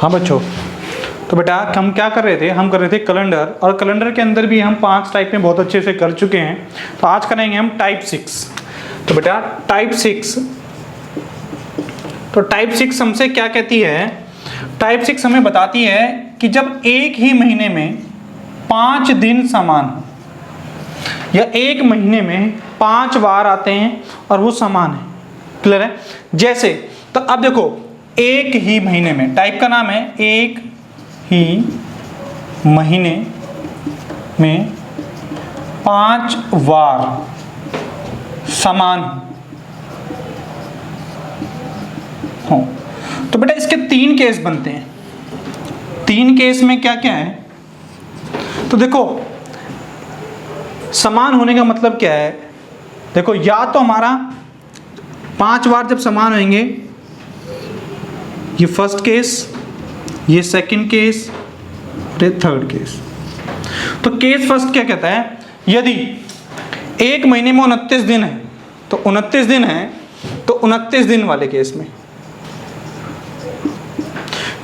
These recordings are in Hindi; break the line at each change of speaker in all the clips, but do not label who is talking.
हाँ बच्चों, तो बेटा हम क्या कर रहे थे, हम कर रहे थे कैलेंडर, और कैलेंडर के अंदर भी हम 5 टाइप में बहुत अच्छे से कर चुके हैं। तो आज करेंगे हम टाइप 6। तो बेटा टाइप 6, तो टाइप 6 हमसे क्या कहती है? टाइप 6 हमें बताती है कि जब एक ही महीने में 5 दिन समान हो, या एक महीने में 5 बार आते हैं और वो समान है। क्लियर है? जैसे तो अब देखो, एक ही महीने में, टाइप का नाम है एक ही महीने में 5 बार समान हो, तो बेटा इसके 3 केस बनते हैं। 3 केस में क्या क्या है? तो देखो, समान होने का मतलब क्या है? देखो, या तो हमारा 5 बार जब समान होंगे, ये फर्स्ट केस, ये सेकंड केस, ये थर्ड केस। तो केस फर्स्ट क्या कहता है? यदि एक महीने में 29 दिन है, तो 29 दिन है तो 29 दिन वाले केस में,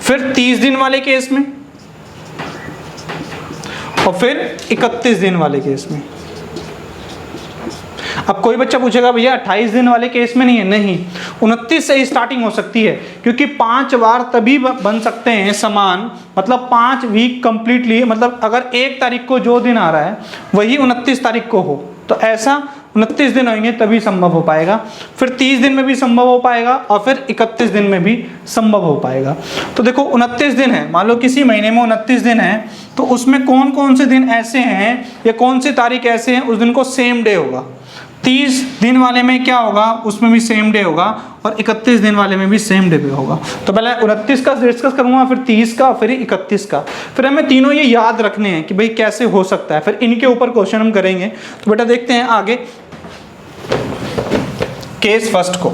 फिर 30 दिन वाले केस में, और फिर 31 दिन वाले केस में। अब कोई बच्चा पूछेगा भैया 28 दिन वाले केस में नहीं है? नहीं, 29 से ही स्टार्टिंग हो सकती है, क्योंकि 5 बार तभी बन सकते हैं समान, मतलब 5 वीक कंप्लीटली, मतलब अगर 1 तारीख को जो दिन आ रहा है वही 29 तारीख को हो, तो ऐसा 29 दिन होंगे तभी संभव हो पाएगा। फिर 30 दिन में भी संभव हो पाएगा, और फिर 31 दिन में भी संभव हो पाएगा। तो देखो, 29 दिन है, मान लो किसी महीने में 29 दिन है, तो उसमें कौन कौन से दिन ऐसे हैं या कौन सी तारीख ऐसे हैं उस दिन को सेम डे होगा। 30 दिन वाले में क्या होगा? उसमें भी सेम डे होगा, और 31 दिन वाले में भी सेम डे भी होगा। तो पहले 29 का डिस्कस करूंगा, फिर 30 का, फिर 31 का। फिर हमें तीनों ये याद रखने हैं कि भाई कैसे हो सकता है, फिर इनके ऊपर क्वेश्चन हम करेंगे। तो बेटा देखते हैं आगे केस फर्स्ट को।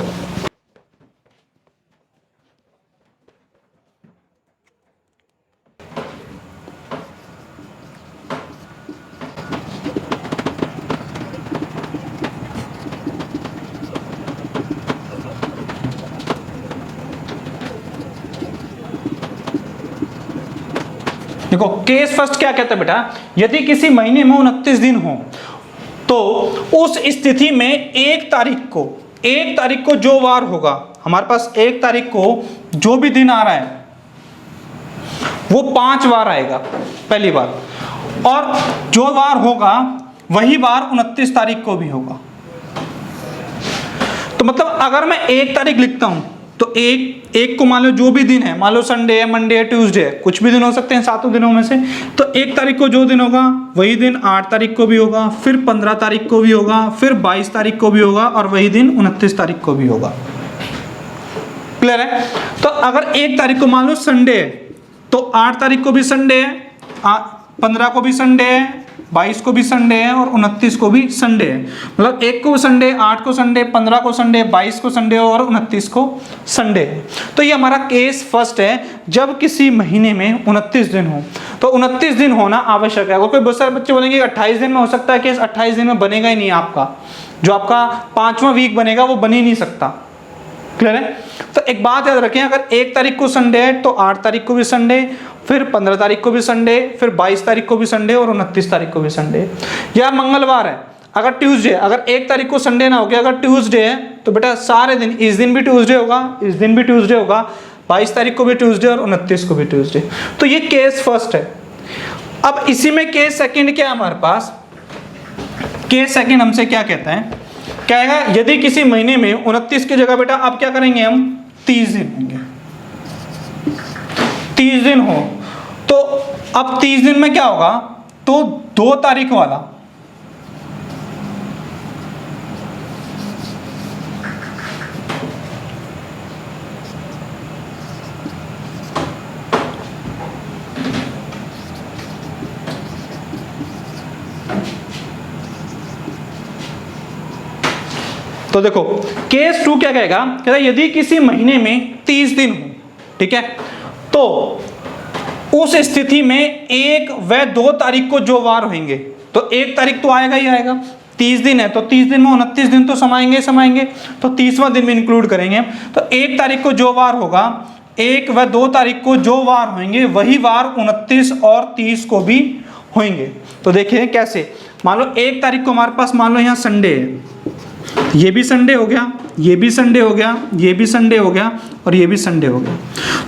देखो, केस फर्स्ट क्या कहता है बेटा? यदि किसी महीने में 29 दिन हो, तो उस स्थिति में 1 तारीख को जो वार होगा, हमारे पास 1 तारीख को जो भी दिन आ रहा है वो 5 बार आएगा पहली बार, और जो वार होगा वही बार 29 तारीख को भी होगा। तो मतलब अगर मैं 1 तारीख लिखता हूं, तो एक को मान लो जो भी दिन है, मान लो संडे है, मंडे है, ट्यूसडे है, कुछ भी दिन हो सकते हैं 7 दिनों में से। तो 1 तारीख को जो दिन होगा वही दिन 8 तारीख को भी होगा, फिर 15 तारीख को भी होगा, फिर 22 तारीख को भी होगा, और वही दिन 29 तारीख को भी होगा। क्लियर है? तो अगर 1 तारीख को मान लो संडे है, तो 8 तारीख को भी संडे है, 15 को भी संडे है, 22 को भी संडे है, और 29 को भी संडे है। मतलब 1 को संडे, 8 को संडे, 15 को संडे, 22 को संडे, और 29 को संडे है। तो ये हमारा केस फर्स्ट है, जब किसी महीने में 29 दिन हो। तो 29 दिन होना आवश्यक है। कोई बहुत सारे बच्चे बोलेंगे 28 दिन में हो सकता है केस, 28 दिन में बनेगा ही नहीं आपका, जो आपका 5वां वीक बनेगा वो बन ही नहीं सकता। क्लियर है? तो एक बात याद रखें, अगर 1 तारीख को संडे है तो 8 तारीख को भी संडे, फिर 15 तारीख को भी संडे, फिर 22 तारीख को भी संडे, और 29 तारीख को भी संडे। या मंगलवार है, अगर ट्यूसडे, अगर 1 तारीख को संडे ना हो गया, अगर ट्यूसडे है, तो बेटा सारे दिन, इस दिन भी ट्यूसडे होगा, इस दिन भी ट्यूसडे होगा, 22 तारीख को भी ट्यूसडे, और 29 को भी ट्यूसडे। तो ये केस फर्स्ट है। अब इसी में केस सेकंड क्या है हमारे पास? केस सेकंड हमसे क्या कहता है? कहेगा यदि किसी महीने में 29 की जगह बेटा अब क्या करेंगे हम? 30 दिन होंगे। 30 दिन हो, तो अब 30 दिन में क्या होगा? तो 2 तारीख वाला, तो देखो केस 2 क्या कहेगा? कहता यदि किसी महीने में 30 दिन हो, ठीक है, तो उस स्थिति में 1 व 2 तारीख को जो वार होंगे, तो 1 तारीख तो आएगा ही आएगा, 30 दिन है तो 30 दिन में 29 दिन तो समाएंगे, तो 30वां दिन भी इंक्लूड करेंगे। तो 1 तारीख को जो वार होगा 1 व 2 तारीख को जो वार होंगे वही वार 29 और 30 को भी होंगे। तो देखिए कैसे, मान लो 1 तारीख को हमारे पास मान लो यहाँ संडे है, ये भी संडे हो गया, ये भी संडे हो गया, ये भी संडे हो गया और ये भी संडे हो गया।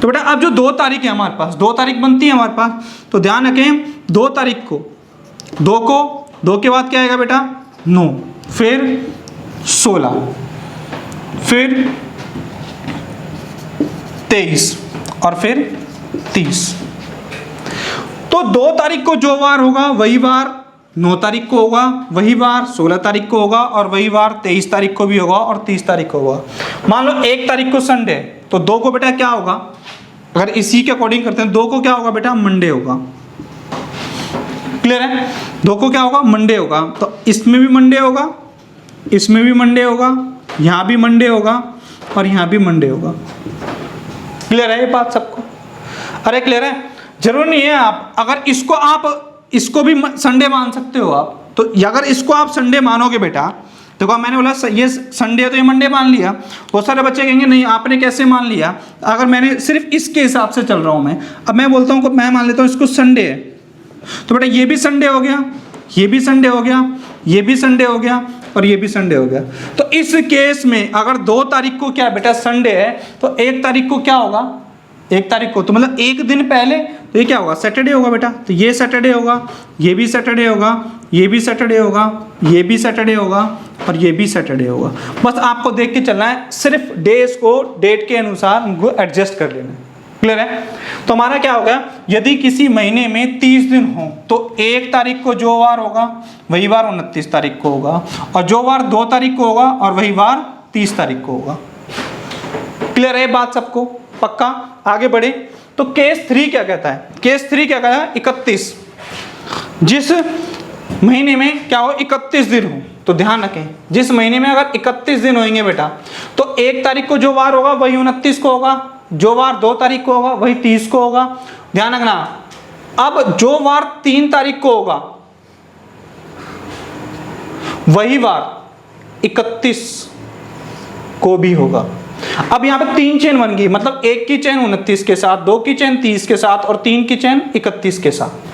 तो बेटा अब जो 2 तारीख है हमारे पास, 2 तारीख बनती है हमारे पास, तो ध्यान रखें 2 तारीख को 2 के बाद क्या आएगा बेटा 9, फिर 16, फिर 23 और फिर 30। तो 2 तारीख को जो वार होगा वही वार 9 तारीख को होगा, वही वार 16 तारीख को होगा और वही वार 23 तारीख को भी होगा और 30 तारीख को होगा। मान लो 1 तारीख को संडे, तो 2 को बेटा क्या होगा, अगर इसी के अकॉर्डिंग करते हैं 2 को क्या होगा बेटा मंडे होगा। क्लियर है, 2 को क्या होगा मंडे होगा। तो इसमें भी मंडे होगा, इसमें भी मंडे होगा, यहाँ भी मंडे होगा और यहाँ भी मंडे होगा। क्लियर है ये बात सबको? अरे क्लियर है, जरूर नहीं है आप अगर इसको भी संडे मान सकते हो आप। तो अगर इसको आप संडे मानोगे बेटा, देखो मैंने बोला ये संडे है तो ये मंडे मान लिया। बहुत सारे बच्चे कहेंगे नहीं आपने कैसे मान लिया, अगर मैंने सिर्फ इसके हिसाब से चल रहा हूँ मैं। अब मैं बोलता हूँ मैं मान लेता हूँ इसको संडे है, तो बेटा ये भी संडे हो गया, ये भी संडे हो गया, ये भी संडे हो गया और ये भी संडे हो गया। तो इस केस में अगर 2 तारीख को क्या बेटा संडे है, तो 1 तारीख को क्या होगा, 1 तारीख को तो मतलब 1 दिन पहले, तो ये क्या होगा सैटरडे होगा बेटा। तो ये सैटरडे होगा, ये भी सैटरडे होगा, ये भी सैटरडे होगा, ये भी सैटरडे होगा और ये भी सैटरडे होगा। बस आपको देख के चलना है, सिर्फ डेज को डेट के अनुसार उनको एडजस्ट कर लेना है। क्लियर है? तो हमारा क्या होगा, यदि किसी महीने में 30 दिन हो तो 1 तारीख को जो वार होगा वही वार 29 तारीख को होगा और जो वार 2 तारीख को होगा और वही वार 30 तारीख को होगा। क्लियर है बात सबको? पक्का? आगे बढ़े तो केस 3 क्या कहता है, केस 3 क्या कहता है 31, जिस महीने में क्या हो 31 दिन हो। तो ध्यान रखें जिस महीने में अगर 31 दिन होंगे बेटा, तो 1 तारीख को जो वार होगा वही 29 को होगा, जो वार 2 तारीख को होगा वही 30 को होगा। ध्यान रखना, अब जो वार 3 तारीख को होगा वही वार 31 को भी होगा। अब यहां पे 3 चेन बन गई, मतलब 1 की चेन 29 के साथ, 2 की चेन 30 के साथ और 3 की चेन 31 के साथ।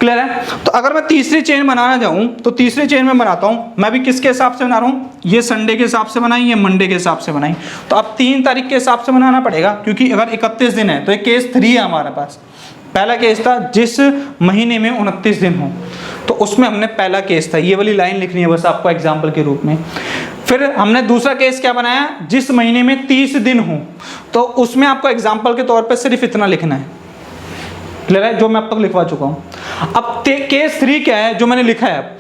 क्लियर है? तो अगर मैं तीसरी चेन बनाना चाहूं तो तीसरी चेन में बनाता हूं, मैं भी किसके हिसाब से बना रहा हूं, ये संडे के हिसाब से बनाई, ये मंडे के हिसाब से बनाई। तो अब 3 तारीख के हिसाब से बनाना पड़ेगा, क्योंकि अगर 31 दिन है तो ये केस 3 है हमारे पास। पहला केस था जिस महीने में 29 दिन हो, तो उसमें हमने पहला केस था, ये वाली लाइन लिखनी है बस आपको एग्जाम्पल के रूप में। फिर हमने दूसरा केस क्या बनाया, जिस महीने में 30 दिन हो, तो उसमें आपको एग्जाम्पल के तौर पर सिर्फ इतना लिखना है। क्लियर है? जो मैं अब तक लिखवा चुका हूं। अब केस 3 क्या है जो मैंने लिखा है।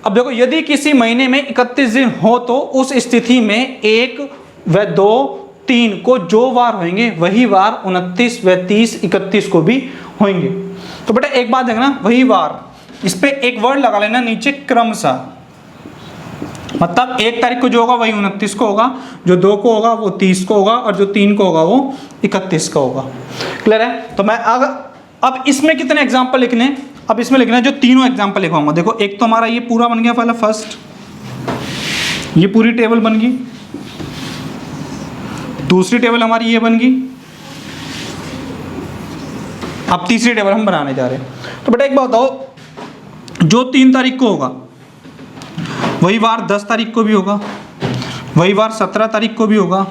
अब देखो यदि किसी महीने में 31 दिन हो तो उस स्थिति में 1 व 2 3 को जो वार होंगे वही वार 29 व 30 31 को भी होंगे। तो बेटा एक बात देखना, वही वार, इस पे एक वर्ड लगा लेना नीचे क्रमशः, मतलब 1 तारीख को जो होगा वही 29 को होगा, जो 2 को होगा वो 30 को होगा और जो 3 को होगा वो 31 का होगा। क्लियर है? तो मैं अब इसमें कितने एग्जाम्पल लिखने, अब इसमें लिखना है जो तीनों एग्जाम्पल लिखवाऊंगा। देखो एक तो हमारा ये पूरा बन गया पहला फर्स्ट, ये पूरी टेबल बन गई, दूसरी टेबल हमारी ये बन गई, अब तीसरी टेबल हम बनाने जा रहे हैं। तो बेटा एक बात बताओ, जो 3 तारीख को होगा वही वार 10 तारीख को भी होगा, वही वार 17 तारीख को भी होगा,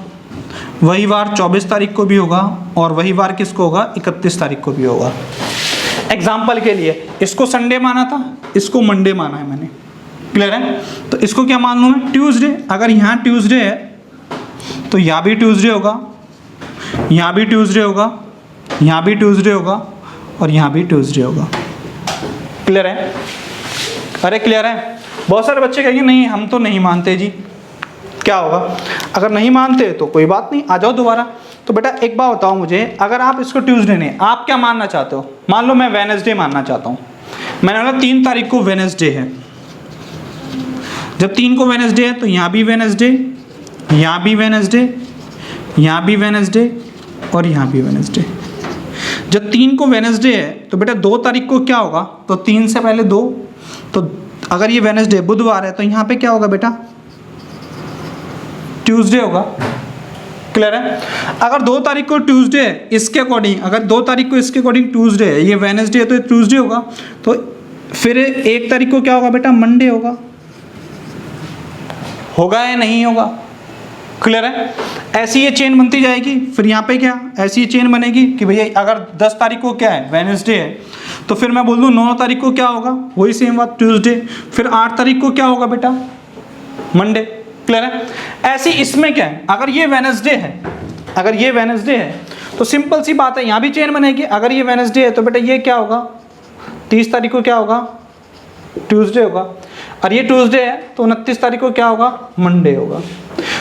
वही वार 24 तारीख को भी होगा और वही वार किसको होगा 31 तारीख को भी होगा। एग्जाम्पल के लिए इसको संडे माना था, इसको मंडे माना है मैंने। क्लियर है? तो इसको क्या मान लूँ मैं, ट्यूसडे। अगर यहाँ ट्यूसडे है तो यहाँ भी ट्यूसडे होगा, यहाँ भी ट्यूसडे होगा, यहाँ भी ट्यूसडे होगा और यहाँ भी ट्यूसडे होगा। क्लियर है? अरे क्लियर है? बहुत सारे बच्चे कहेंगे नहीं हम तो नहीं मानते जी, क्या होगा? अगर नहीं मानते तो कोई बात नहीं, आ जाओ दोबारा। तो बेटा एक बात बताओ मुझे, अगर आप इसको ट्यूसडे नहीं, आप क्या मानना चाहते हो? मान लो मैं वेडनेसडे मानना चाहता हूँ, मैंने बोला 3 तारीख को वेडनेसडे है। जब 3 को वेडनेसडे है तो यहाँ भी वेडनेसडे, यहाँ भी वेडनेसडे, यहाँ भी वेडनेसडे और यहाँ भी वेडनेसडे। जब 3 को वेडनेसडे है तो बेटा 2 तारीख को क्या होगा, तो 3 से पहले 2, तो अगर ये वेडनेसडे बुधवार है तो यहाँ पे क्या होगा बेटा ट्यूसडे होगा। क्लियर है। अगर 2 तारीख को ट्यूसडे है इसके अकॉर्डिंग, अगर 2 तारीख को इसके अकॉर्डिंग ट्यूसडे है, ये वेडनेसडे है तो ये ट्यूसडे होगा, तो फिर 1 तारीख को क्या होगा बेटा, मंडे होगा। होगा या नहीं होगा? क्लियर है। ऐसी ये चेन बनती जाएगी। फिर यहाँ पे क्या ऐसी चेन बनेगी कि भैया अगर 10 तारीख को क्या है, वेडनेसडे है, तो फिर मैं बोल दूँ 9 तारीख को क्या होगा, वही सेम बात ट्यूसडे। फिर 8 तारीख को क्या होगा बेटा, मंडे। क्लियर है। ऐसी इसमें क्या है, अगर ये वेडनेसडे है, अगर ये वेडनेसडे है तो सिंपल सी बात है यहाँ भी चेन बनेगी। अगर ये वेडनेसडे है तो बेटा ये क्या होगा, 30 तारीख को क्या होगा, ट्यूसडे होगा। और ये ट्यूसडे है तो 29 तारीख को क्या होगा, मंडे होगा।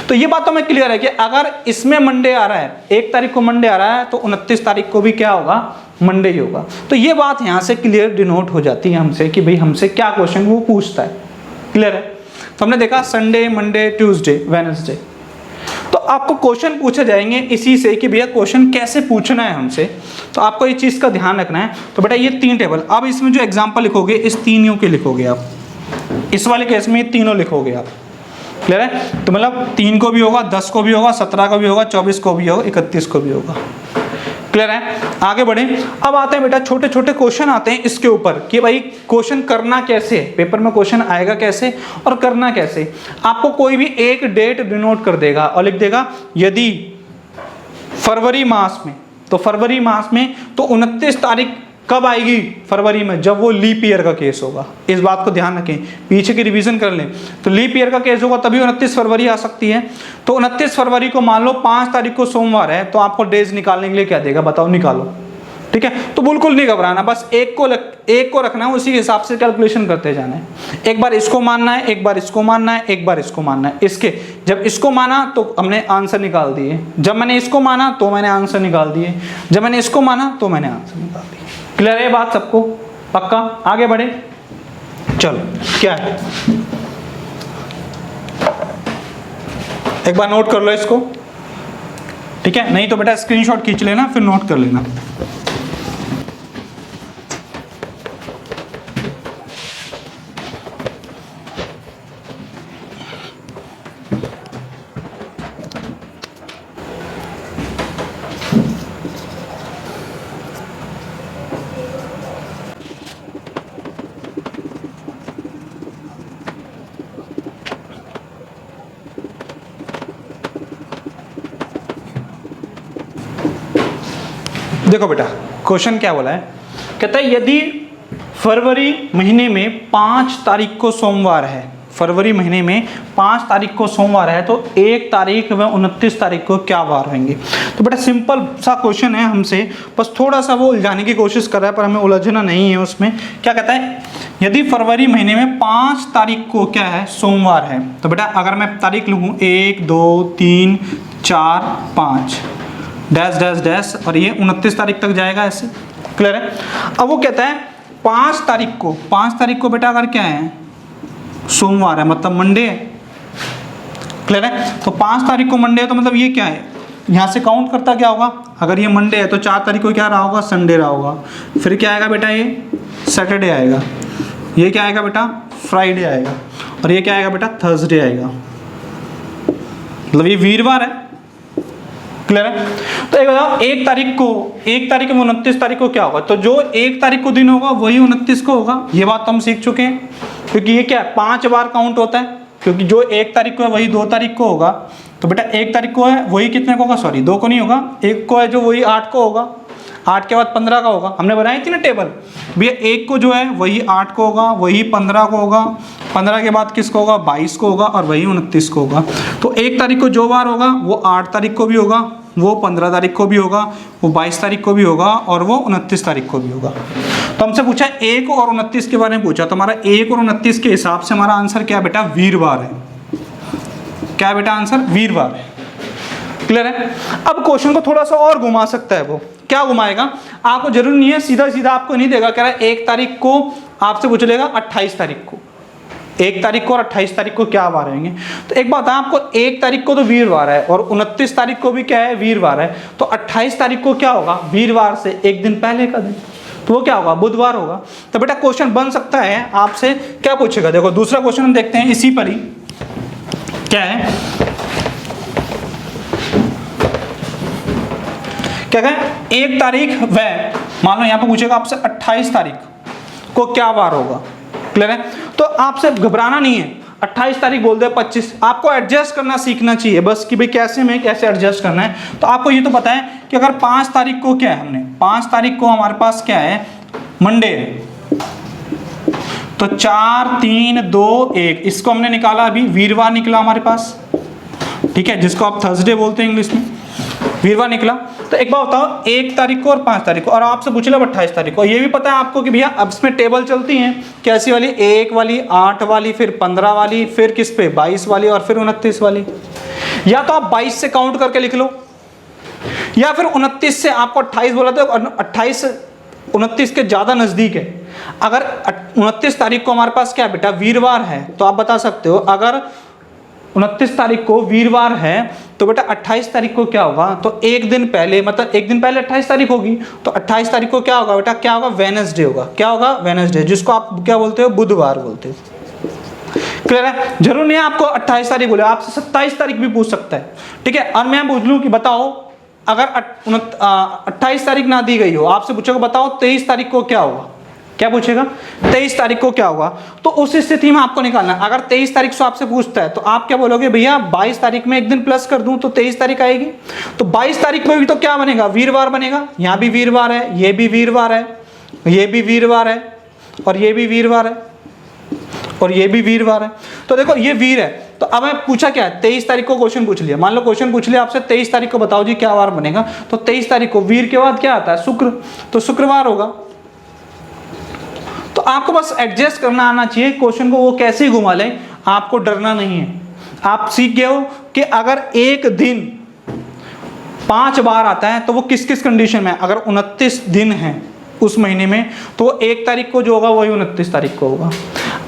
तो ये बात तो मैं क्लियर है कि अगर इसमें मंडे आ रहा है, 1 तारीख को मंडे आ रहा है, तो 29 तारीख को भी क्या होगा, मंडे ही होगा। तो ये बात यहाँ से क्लियर डिनोट हो जाती है हमसे कि भाई हमसे क्या क्वेश्चन वो पूछता है। क्लियर है। तो हमने देखा संडे, मंडे, ट्यूसडे, वेडनेसडे। तो आपको क्वेश्चन पूछे जाएंगे इसी से कि भैया क्वेश्चन कैसे पूछना है हमसे, तो आपको ये चीज़ का ध्यान रखना है। तो बेटा ये 3 टेबल, अब इसमें जो एग्जाम्पल लिखोगे इस तीनों के लिखोगे आप, इस वाले केस में ये तीनों लिखोगे आप। क्लियर है। तो मतलब 3 को भी होगा, 10 को भी होगा, 17 को भी होगा, 24 को भी होगा, 31 को भी होगा। क्लियर है। आगे बढ़े। अब आते हैं बेटा छोटे छोटे क्वेश्चन आते हैं इसके ऊपर कि भाई क्वेश्चन करना कैसे है, पेपर में क्वेश्चन आएगा कैसे और करना कैसे। आपको कोई भी एक डेट डिनोट कर देगा और लिख देगा यदि फरवरी मास में, तो फरवरी मास में तो 29 तारीख कब आएगी फरवरी में, जब वो लीप ईयर का केस होगा। इस बात को ध्यान रखें, पीछे की रिवीजन कर लें। तो लीप ईयर का केस होगा तभी 29 फरवरी आ सकती है। तो 29 फरवरी को मान लो 5 तारीख को सोमवार है, तो आपको डेज निकालने के लिए क्या देगा, बताओ, निकालो। ठीक है। तो बिल्कुल नहीं घबराना, बस एक को रखना है, उसी हिसाब से कैलकुलेशन करते जाना है। एक बार इसको मानना है, एक बार इसको मानना है, एक बार इसको मानना है। इसके जब इसको माना तो हमने आंसर निकाल दिए, जब मैंने इसको माना तो मैंने आंसर निकाल दिए, जब मैंने इसको माना तो मैंने आंसर निकाल दिए। क्लियर है बात सबको? पक्का। आगे बढ़े। चलो क्या है, एक बार नोट कर लो इसको। ठीक है, नहीं तो बेटा स्क्रीनशॉट खींच लेना फिर नोट कर लेना। देखो बेटा क्वेश्चन क्या बोला है, कहता है यदि फरवरी महीने में 5 तारीख को सोमवार है, फरवरी महीने में 5 तारीख को सोमवार है, तो 1 तारीख व 29 तारीख को क्या वार होंगे। तो बेटा सिंपल सा क्वेश्चन है, हमसे बस थोड़ा सा वो उलझाने की कोशिश कर रहा है पर हमें उलझना नहीं है उसमें। क्या कहता है, यदि फरवरी महीने में 5 तारीख को क्या है, सोमवार है, तो बेटा अगर मैं तारीख लिखूँ 1 2 3 4 5 डैश डैश डैश और ये 29 तारीख तक जाएगा ऐसे। क्लियर है। अब वो कहता है 5 तारीख को बेटा अगर क्या है, सोमवार है, मतलब मंडे है। क्लियर है। तो 5 तारीख को मंडे है तो मतलब ये क्या है, यहाँ से काउंट करता क्या होगा, अगर ये मंडे है तो 4 तारीख को क्या रहा होगा, संडे रहा होगा। फिर क्या आएगा बेटा, ये सैटरडे आएगा, ये क्या आएगा बेटा, फ्राइडे आएगा, और ये क्या आएगा बेटा, थर्सडे आएगा। मतलब ये वीरवार है। क्लियर है। तो एक बताओ 1 तारीख में 29 तारीख को क्या होगा, तो जो 1 तारीख को दिन होगा वही 29 को होगा। ये बात तो हम सीख चुके हैं, क्योंकि ये क्या है 5 बार काउंट होता है, क्योंकि जो 1 तारीख को है वही 2 तारीख को होगा। तो बेटा 1 तारीख को है वही कितने को होगा, सॉरी 2 को नहीं होगा, 1 को है जो वही 8 को होगा, 8 के बाद 15 का होगा। हमने बनाई थी ना टेबल, भैया 1 को जो है वही 8 को होगा, वही 15 को होगा, 15 के बाद किसको होगा, 22 को होगा, और वही 29 को होगा। तो 1 तारीख को जो बार होगा वो 8 तारीख को भी होगा, वो 15 तारीख को भी होगा, वो 22 तारीख को भी होगा, और वो 29 तारीख को भी होगा। तो हमसे पूछा 1 और 29 के बारे में पूछा, तो हमारा 1 और 29 के हिसाब से हमारा आंसर क्या बेटा, वीरवार है। क्या बेटा आंसर, वीरवार है। क्लियर है। अब क्वेश्चन को थोड़ा सा और घुमा सकता है, वो क्या घुमाएगा, आपको जरूरी नहीं है सीधा सीधा आपको नहीं देगा, कह रहा है 1 तारीख को आपसे पूछ लेगा 28 तारीख को, 1 तारीख को और 28 तारीख को क्या वार होंगे। तो एक बात है, आपको 1 तारीख को तो वीरवार है और 29 तारीख को भी क्या है, वीरवार है। तो 28 तारीख को क्या होगा, वीरवार से एक दिन पहले का दिन, तो वो क्या होगा, बुधवार होगा। तो बेटा क्वेश्चन बन सकता है आपसे, क्या पूछेगा, देखो दूसरा क्वेश्चन हम देखते हैं इसी पर ही। क्या है, क्या कहें, 1 तारीख वह, मान लो यहाँ पे पूछेगा आपसे 28 तारीख को क्या वार होगा। क्लियर है? तो आपसे घबराना नहीं है, 28 तारीख बोल दे 25, आपको एडजस्ट करना सीखना चाहिए बस कि भाई कैसे में कैसे एडजस्ट करना है। तो आपको ये तो पता है कि अगर 5 तारीख को क्या है, हमने 5 तारीख को हमारे पास क्या है, मंडे है, तो 4 3 2 1, इसको हमने निकाला अभी, वीरवार निकला हमारे पास, ठीक है, जिसको आप थर्सडे बोलते हैं इंग्लिश में, वीरवार निकला। तो एक बार बताओ, 1 तारीख को और 5 तारीख को, और आपसे पूछ लिया 28 तारीख को, ये भी पता है आपको कि भैया अब इसमें टेबल चलती हैं कैसी वाली, 1 वाली, 8 वाली, फिर 15 वाली, फिर किस पे 22 वाली, और फिर 29 वाली। या तो आप 22 से काउंट करके लिख लो, या फिर 29 से, आपको 28 बोला था, 28 29 के ज़्यादा नज़दीक है। अगर 29 तारीख को हमारे पास क्या है बेटा, वीरवार है, तो आप बता सकते हो अगर 29 तारीख को वीरवार है तो बेटा 28 तारीख को क्या होगा, तो एक दिन पहले, मतलब एक दिन पहले 28 तारीख होगी, तो 28 तारीख को क्या होगा बेटा, क्या होगा, वेडनेसडे होगा। क्या होगा, वेडनेसडे, जिसको आप क्या बोलते हो, बुधवार बोलते हो। क्लियर है? जरूर नहीं है आपको 28 तारीख बोले, आपसे 27 तारीख भी पूछ सकता है, ठीक है। और मैं पूछ लूँ कि बताओ अगर 28 तारीख ना दी गई हो, आपसे पूछेगा बताओ 23 तारीख को क्या होगा, क्या पूछेगा, 23 तारीख को क्या होगा। तो उस स्थिति में आपको निकालना है, अगर 23 तारीख से आपसे पूछता है तो आप क्या बोलोगे, भैया 22 तारीख में एक दिन प्लस कर दूं तो 23 तारीख आएगी। तो 22 तारीख में भी तो क्या बनेगा, वीरवार बनेगा, यहाँ भी वीरवार है, ये भी वीरवार है, ये भी वीरवार है, और ये भी वीरवार है, और ये भी वीरवार है। तो देखो ये वीर है, तो अब मैं पूछा क्या है, 23 तारीख को क्वेश्चन पूछ लिया, मान लो क्वेश्चन पूछ लिया आपसे 23 तारीख को बताओ जी क्या वार बनेगा, तो 23 तारीख को वीर के बाद क्या आता है, शुक्र, तो शुक्रवार होगा। तो आपको बस एडजस्ट करना आना चाहिए, क्वेश्चन को वो कैसे ही घुमा लें, आपको डरना नहीं है। आप सीख गए हो कि अगर एक दिन 5 बार आता है तो वो किस किस कंडीशन में, अगर 29 दिन है उस महीने में तो 1 तारीख को जो होगा वही 29 तारीख को होगा।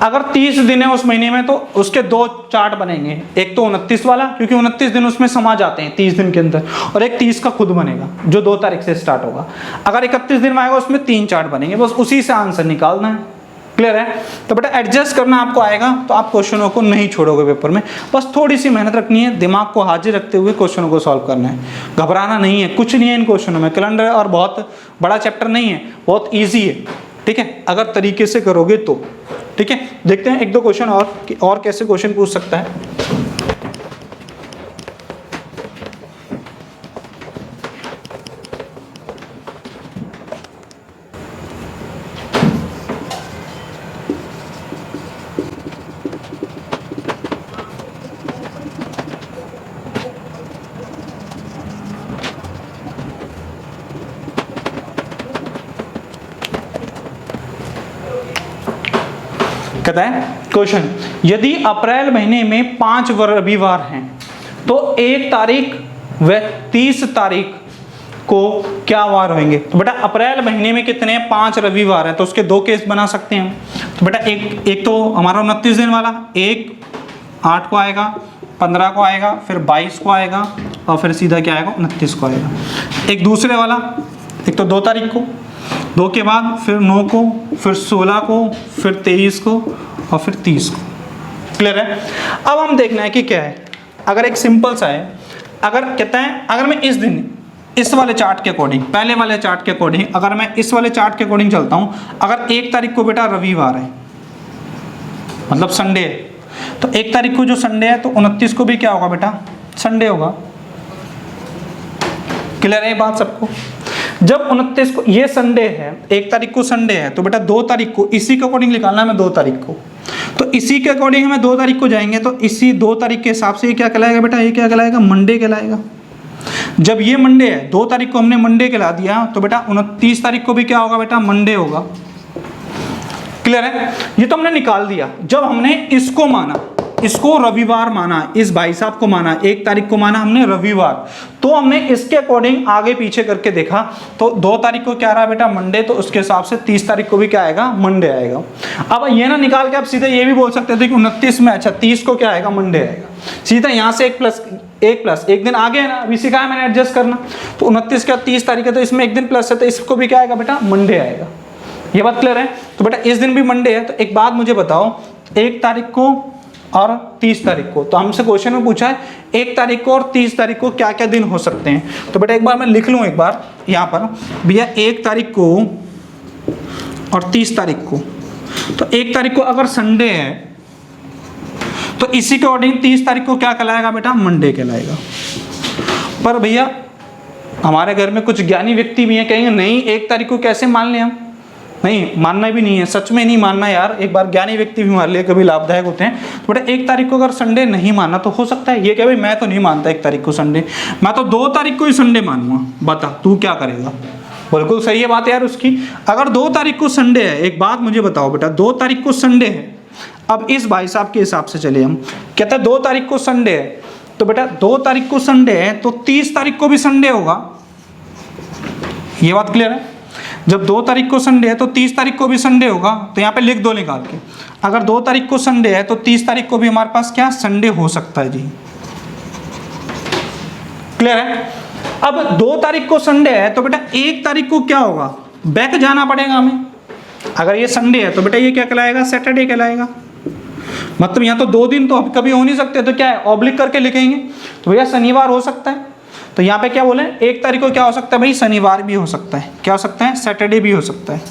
अगर 30 दिन है उस महीने में तो उसके 2 चार्ट बनेंगे, एक तो 29 वाला, क्योंकि 29 दिन उसमें समा जाते हैं 30 दिन के अंदर, और एक 30 का खुद बनेगा जो 2 तारीख से स्टार्ट होगा। अगर 31 दिन में आएगा उसमें 3 चार्ट बनेंगे, बस उसी से आंसर निकालना है। क्लियर है? तो बेटा एडजस्ट करना आपको आएगा तो आप क्वेश्चनों को नहीं छोड़ोगे पेपर में, बस थोड़ी सी मेहनत रखनी है, दिमाग को हाजिर रखते हुए क्वेश्चनों को सॉल्व करना है, घबराना नहीं है, कुछ नहीं है इन क्वेश्चनों में, कैलेंडर और बहुत बड़ा चैप्टर नहीं है, बहुत ईजी है, ठीक है, अगर तरीके से करोगे तो। ठीक है, देखते हैं 1-2 क्वेश्चन और कि और कैसे क्वेश्चन पूछ सकता है। कहता है क्वेश्चन, यदि अप्रैल महीने में 5 रविवार हैं तो 1 तारीख व 30 तारीख को क्या वार होंगे। तो बेटा अप्रैल महीने में कितने 5 रविवार हैं, तो उसके 2 केस बना सकते हैं। तो बेटा एक तो हमारा 29 दिन वाला, एक 8 को आएगा, 15 को आएगा, फिर 22 को आएगा, और फिर सीधा क्या आएगा 29 को आएगा। एक दूसरे वाला, एक तो 2 तारीख को, 2 के बाद फिर 9 को, फिर 16 को, फिर 23 को, और फिर 30 को। क्लियर है? अब हम देखना है कि क्या है। अगर एक सिंपल सा है, अगर कहता है अगर मैं इस दिन इस वाले चार्ट के अकॉर्डिंग, पहले वाले चार्ट के अकॉर्डिंग, अगर मैं इस वाले चार्ट के अकॉर्डिंग चलता हूं, अगर 1 तारीख को बेटा रविवार है, मतलब संडे है, तो 1 तारीख को जो संडे है तो 29 को भी क्या होगा बेटा, संडे होगा। क्लियर है बात सबको? जब 29 को ये संडे है, 1 तारीख को संडे है, तो बेटा 2 तारीख को इसी के अकॉर्डिंग निकालना है, मैं 2 तारीख को, तो इसी के अकॉर्डिंग हमें 2 तारीख को जाएंगे, तो इसी 2 तारीख के हिसाब से ये क्या कहलाएगा बेटा, ये क्या कहलाएगा, मंडे कहलाएगा। जब ये मंडे है, 2 तारीख को हमने मंडे कहला दिया, तो बेटा 29 तारीख को भी क्या होगा बेटा, मंडे होगा। क्लियर है? ये तो हमने निकाल दिया। जब हमने इसको माना, इसको रविवार माना, इस भाई साहब को माना, 1 तारीख को माना हमने रविवार, तो हमने इसके अकॉर्डिंग आगे पीछे करके देखा, तो 2 तारीख को क्या रहा बेटा, मंडे, तो उसके हिसाब से 30 तारीख को भी क्या आएगा, मंडे आएगा। अब ये ना निकाल के आप सीधे ये भी बोल सकते थे कि 29 में, अच्छा 30 को क्या आएगा, मंडे आएगा। सीधा यहाँ से 1 प्लस 1 दिन आगे है ना, अभी सिखाया मैंने एडजस्ट करना, तो 29 का 30 तारीख है, तो इसमें 1 दिन प्लस है, तो इसको भी क्या आएगा बेटा, मंडे आएगा। ये बात क्लियर है? तो बेटा इस दिन भी मंडे है, तो एक बात मुझे बताओ, 1 तारीख को और 30 तारीख को। तो हमसे क्वेश्चन में पूछा है 1 तारीख को और 30 तारीख को क्या क्या दिन हो सकते हैं। तो बेटा एक बार मैं लिख लूँ एक बार यहाँ पर भैया 1 तारीख को और 30 तारीख को। तो 1 तारीख को अगर संडे है तो इसी के अकॉर्डिंग 30 तारीख को क्या कहलाएगा बेटा, मंडे कहलाएगा। पर भैया हमारे घर में कुछ ज्ञानी व्यक्ति भी हैं, कहेंगे नहीं 1 तारीख को कैसे मान लें हम, नहीं मानना भी नहीं है, सच में नहीं मानना यार। एक बार ज्ञानी व्यक्ति भी हमारे लिए कभी लाभदायक होते हैं। तो बेटा 1 तारीख को अगर संडे नहीं मानना तो हो सकता है ये क्या भाई मैं तो नहीं मानता 1 तारीख को संडे, मैं तो 2 तारीख को ही संडे मानूंगा, बता तू क्या करेगा। बिल्कुल सही है बात यार उसकी। अगर 2 तारीख को संडे है, एक बात मुझे बताओ बेटा 2 तारीख को संडे है, अब इस भाई साहब के हिसाब से चले हम, कहते हैं 2 तारीख को संडे है, तो बेटा 2 तारीख को संडे है तो 30 तारीख को भी संडे होगा, ये बात क्लियर है। जब 2 तारीख को संडे है तो 30 तारीख को भी संडे होगा, तो यहाँ पे लिख दो निकाल के, अगर 2 तारीख को संडे है तो 30 तारीख को भी हमारे पास क्या संडे हो सकता है जी, क्लियर है। अब 2 तारीख को संडे है तो बेटा 1 तारीख को क्या होगा, बैक जाना पड़ेगा हमें। अगर ये संडे है तो बेटा ये क्या कहलाएगा, सैटरडे कहलाएगा। मतलब यहाँ तो 2 दिन तो कभी हो नहीं सकते, तो क्या है ऑब्लिक करके लिखेंगे, तो भैया शनिवार हो सकता है। तो यहाँ पे क्या बोले 1 तारीख को क्या हो सकता है भाई, शनिवार भी हो सकता है, क्या हो सकता है, सैटरडे भी हो सकता है,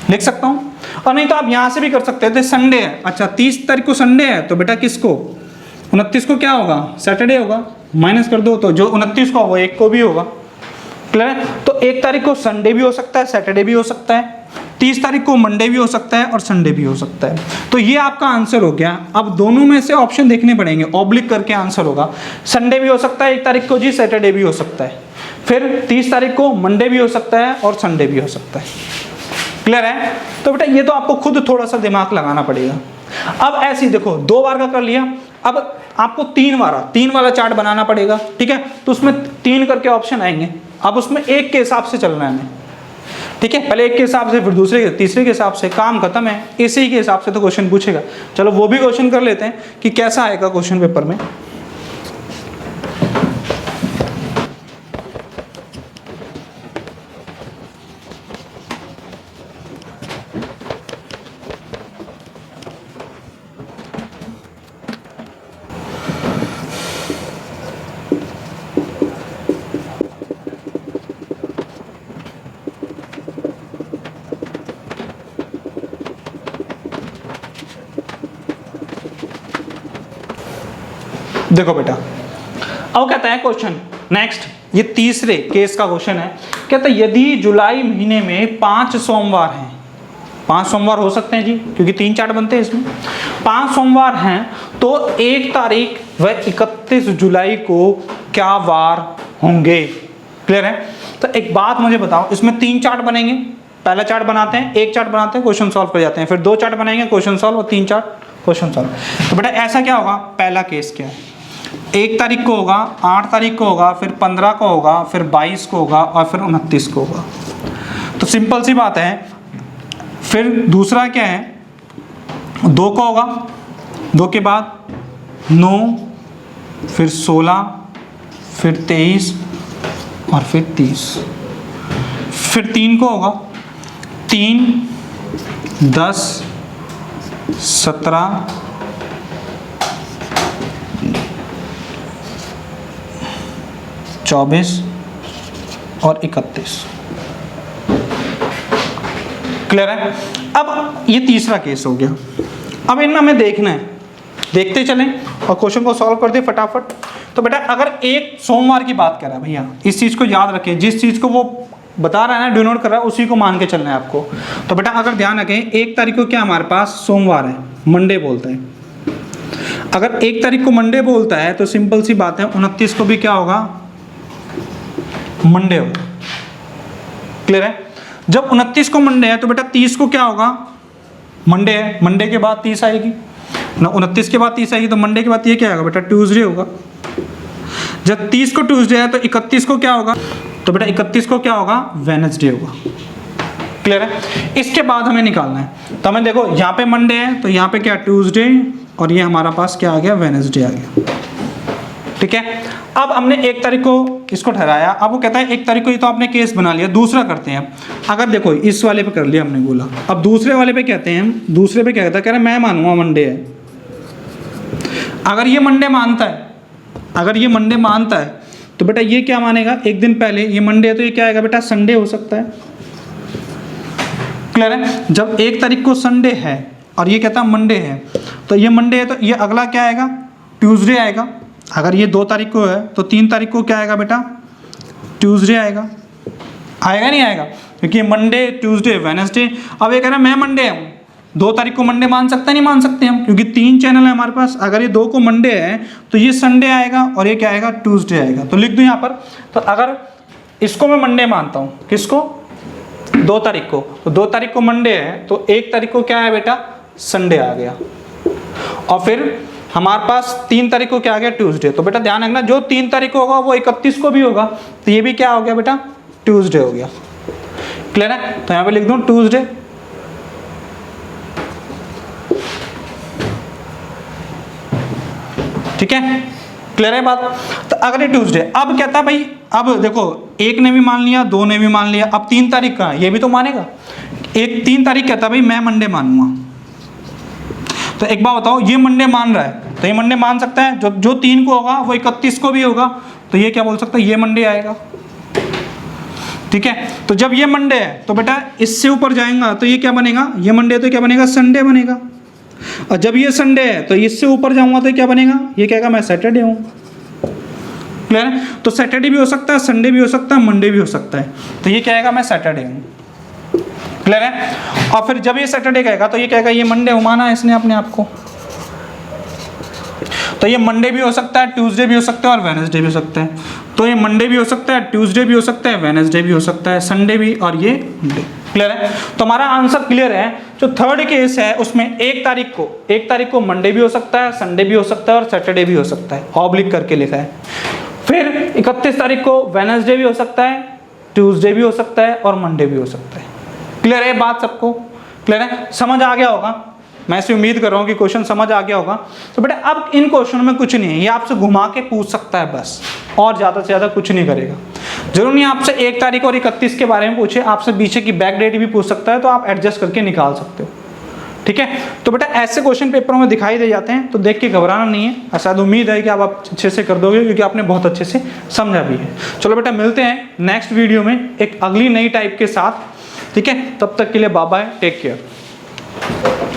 लिख सकता हूँ। और नहीं तो आप यहाँ से भी कर सकते थे, संडे है, अच्छा 30 तारीख को संडे है तो बेटा किसको 29 को क्या होगा, सैटरडे होगा, माइनस कर दो तो जो 29 को वो 1 को भी होगा, क्लियर है। तो 1 तारीख को संडे भी हो सकता है, सैटरडे भी हो सकता है, 30 तारीख को मंडे भी हो सकता है और संडे भी हो सकता है। तो ये आपका आंसर हो गया। अब दोनों में से ऑप्शन देखने पड़ेंगे, ऑब्लिक करके आंसर होगा। संडे भी हो सकता है 1 तारीख को जी, सैटरडे भी हो सकता है, फिर 30 तारीख को मंडे भी हो सकता है और संडे भी हो सकता है, क्लियर है। तो बेटा ये तो आपको खुद थोड़ा सा दिमाग लगाना पड़ेगा। अब ऐसे ही देखो 2 बार का कर लिया, अब आपको 3 वाला चार्ट बनाना पड़ेगा, ठीक है। तो उसमें 3 करके ऑप्शन आएंगे, अब उसमें 1 के हिसाब से चलना है हमें, ठीक है। पहले 1 के हिसाब से, फिर दूसरे के, तीसरे के हिसाब से, काम खत्म है। इसी के हिसाब से तो क्वेश्चन पूछेगा। चलो वो भी क्वेश्चन कर लेते हैं कि कैसा आएगा क्वेश्चन पेपर में। देखो बेटा अब कहता है क्वेश्चन नेक्स्ट, ये तीसरे केस का क्वेश्चन है। कहता है यदि जुलाई महीने में 5 सोमवार हैं, 5 सोमवार हो सकते हैं जी क्योंकि 3 चार्ट बनते हैं इसमें, 5 सोमवार हैं तो 1 तारीख व 31 जुलाई को क्या वार होंगे, क्लियर है। तो एक बात मुझे बताओ, इसमें 3 चार्ट बनेंगे, पहला चार्ट बनाते हैं, 1 चार्ट बनाते हैं, क्वेश्चन सॉल्व कर जाते हैं, फिर 2 चार्ट बनाएंगे, क्वेश्चन सॉल्व, और 3 चार्ट क्वेश्चन सॉल्व। तो बेटा ऐसा क्या होगा, पहला केस क्या है, 1 तारीख को होगा, 8 तारीख को होगा, फिर 15 को होगा, फिर 22 को होगा और फिर 29 को होगा। तो सिंपल सी बात है। फिर दूसरा क्या है, 2 को होगा, 2 के बाद 9, फिर 16, फिर 23 और फिर 30। फिर 3 को होगा, 3, 10, 17, 24 और 31, क्लियर है। अब ये तीसरा केस हो गया। अब इनमें हमें देखना है, देखते चलें और क्वेश्चन को सॉल्व कर दे फटाफट। तो बेटा अगर एक सोमवार की बात कर रहा है भैया, इस चीज़ को याद रखें, जिस चीज़ को वो बता रहा है ना, डिनोट कर रहा है, उसी को मान के चलना है आपको। तो बेटा अगर ध्यान रखें 1 तारीख को क्या हमारे पास सोमवार है, मंडे बोलते हैं। अगर 1 तारीख को मंडे बोलता है तो सिंपल सी बात है 29 को भी क्या होगा, मंडे होगा, क्लियर है। जब 29 को मंडे है तो बेटा 30 को क्या होगा, मंडे है, मंडे के बाद 30 आएगी ना, 29 के बाद 30 आएगी, तो मंडे के बाद ये क्या आएगा बेटा, ट्यूसडे होगा। जब 30 को ट्यूसडे है तो 31 को क्या होगा, तो बेटा 31 को क्या होगा, वेडनेसडे होगा, क्लियर है। इसके बाद हमें निकालना है, तो हमें देखो यहाँ पे मंडे है तो यहाँ पे क्या ट्यूसडे, और ये हमारा पास क्या आ गया, वेडनेसडे आ गया, ठीक है। अब हमने 1 तारीख को इसको ठहराया, अब वो कहता है 1 तारीख को, ये तो आपने केस बना लिया, दूसरा करते हैं। अगर देखो इस वाले पे कर लिया हमने बोला, अब दूसरे वाले पे कहते हैं, दूसरे पे क्या कहता है, कह रहे मैं मानूंगा मंडे है, अगर ये मंडे मानता है, अगर ये मंडे मानता है तो बेटा ये क्या मानेगा, एक दिन पहले ये मंडे है तो ये क्या आएगा बेटा, संडे हो सकता है। क्लियर है? जब 1 तारीख को संडे है और ये कहता है मंडे है, तो ये मंडे है तो ये अगला क्या आएगा, ट्यूसडे आएगा। अगर ये 2 तारीख को है तो 3 तारीख को क्या आएगा बेटा, ट्यूसडे आएगा। आएगा नहीं आएगा, क्योंकि मंडे ट्यूसडे वेडनेसडे। अब ये कह रहा है मैं मंडे हूँ, 2 तारीख को मंडे मान सकते हैं, नहीं मान सकते हम, क्योंकि 3 चैनल है हमारे पास। अगर ये 2 को मंडे है तो ये संडे आएगा और ये क्या आएगा, ट्यूसडे आएगा। तो लिख दूँ यहाँ पर। तो अगर इसको मैं मंडे मानता हूँ, किसको, 2 तारीख को, तो 2 तारीख को मंडे है तो 1 तारीख को क्या है बेटा, संडे आ गया। और फिर हमारे पास 3 तारीख को क्या आ गया, ट्यूसडे। तो बेटा ध्यान रखना, जो 3 तारीख को होगा वो 31 को भी होगा, तो ये भी क्या हो गया बेटा, ट्यूसडे हो गया। क्लियर है? तो यहाँ पे लिख दूं ट्यूसडे। ठीक है, क्लियर है बात? तो अगर ये ट्यूसडे, अब कहता है भाई, अब देखो 1 ने भी मान लिया, 2 ने भी मान लिया, अब 3 तारीख का है, ये भी तो मानेगा। 3 तारीख कहता है भाई मैं मंडे मानूंगा। तो एक बात बताओ, ये मंडे मान रहा है तो ये मंडे मान सकता है, जो 3 को होगा वो 31 को भी होगा, तो ये क्या बोल सकता है, ये मंडे आएगा। ठीक है, तो जब ये मंडे है तो बेटा इससे ऊपर जाएगा तो ये क्या बनेगा, ये मंडे है तो क्या बनेगा, संडे बनेगा। और जब ये संडे है तो इससे ऊपर जाऊंगा तो क्या बनेगा, ये कहेगा मैं सैटरडे हूँ। क्लियर है? तो सैटरडे भी हो सकता है, संडे भी हो सकता है, मंडे भी हो सकता है, तो ये कहेगा मैं सैटरडे हूँ। क्लियर है? और फिर जब ये सैटरडे कहेगा तो ये कहेगा ये मंडे माना है इसने अपने आप को। तो ये मंडे भी हो सकता है, ट्यूसडे भी हो सकता है और वेडनेसडे भी हो सकता है। तो ये मंडे भी हो सकता है, ट्यूसडे भी हो सकता है, वेडनेसडे भी हो सकता है, संडे भी, और ये मंडे। क्लियर है? तो हमारा आंसर क्लियर है। जो थर्ड केस है उसमें 1 तारीख को मंडे भी हो सकता है, संडे भी हो सकता है और सैटरडे भी हो सकता है, ऑब्लिक करके लिखा है। फिर 31 तारीख को वेडनेसडे भी हो सकता है, ट्यूसडे भी हो सकता है और मंडे भी हो सकता है। क्लियर है बात सबको? क्लियर है? समझ आ गया होगा, मैं ऐसी उम्मीद कर रहा हूँ कि क्वेश्चन समझ आ गया होगा। तो बेटा अब इन क्वेश्चनों में कुछ नहीं है, ये आपसे घुमा के पूछ सकता है बस, और ज़्यादा से ज़्यादा कुछ नहीं करेगा। जरूर नहीं आपसे 1 तारीख और 31 के बारे में पूछे, आपसे पीछे की बैक डेट भी पूछ सकता है, तो आप एडजस्ट करके निकाल सकते हो। ठीक है, तो बेटा ऐसे क्वेश्चन पेपरों में दिखाई दे जाते हैं, तो देख के घबराना नहीं है। शायद उम्मीद है कि आप अच्छे से कर दोगे, क्योंकि आपने बहुत अच्छे से समझा भी है। चलो बेटा मिलते हैं नेक्स्ट वीडियो में एक अगली नई टाइप के साथ। ठीक है, तब तक के लिए बाय बाय, टेक केयर।